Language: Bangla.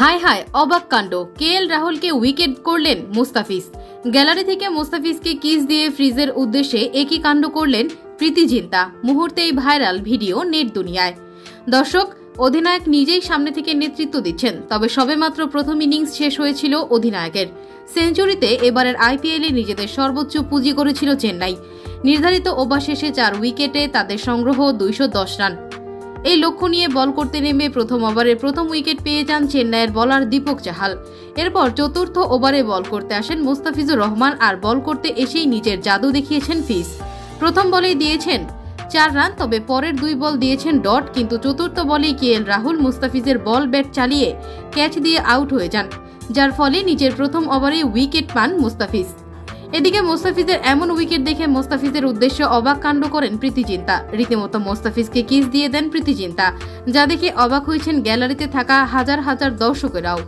হায় হায়, অবাক কাণ্ড। কেএল রাহুলকে উইকেট করলেন মুস্তাফিজ। গ্যালারি থেকে মুস্তাফিজকে কিস দিয়ে ফ্রিজের উদ্দেশ্যে একই কাণ্ড করলেন প্রীতি জিন্তা। মুহূর্তেই ভাইরাল ভিডিও নেট দুনিয়ায়। দর্শক, অধিনায়ক নিজেই সামনে থেকে নেতৃত্ব দিচ্ছেন। তবে সবেমাত্র প্রথম ইনিংস শেষ হয়েছিল অধিনায়কের। সেঞ্চুরিতে এবারের আইপিএলে নিজেদের সর্বোচ্চ পুঁজি করেছিল চেন্নাই। নির্ধারিত ওভার শেষে 4 উইকেটে তাদের সংগ্রহ 210 রান। এই লক্ষ্য নিয়ে বল করতে নেমে প্রথম ওভারে প্রথম উইকেট পেয়ে যান চেন্নাইয়ের বোলার দীপক চাহাল। এরপর চতুর্থ ওভারে বল করতে আসেন মুস্তাফিজুর রহমান, আর বল করতে এসেই নিজের জাদু দেখিয়েছেন ফিজ। প্রথম বলেই দিয়েছেন 4 রান, তবে পরের 2 বল দিয়েছেন ডট। কিন্তু চতুর্থ বলেই কেএল রাহুল মুস্তাফিজের বল ব্যাট চালিয়ে ক্যাচ দিয়ে আউট হয়ে যান, যার ফলে নিজের প্রথম ওভারে উইকেট পান মুস্তাফিজ। এদিকে মুস্তাফিজের এমন উইকেট দেখে মুস্তাফিজের উদ্দেশ্যে অবাক কাণ্ড করেন প্রীতি জিন্তা। রীতিমতো মুস্তাফিজকে কিস দিয়ে দেন প্রীতি জিন্তা, যা দেখে অবাক হয়েছেন গ্যালারিতে থাকা হাজার হাজার দর্শকেরাও।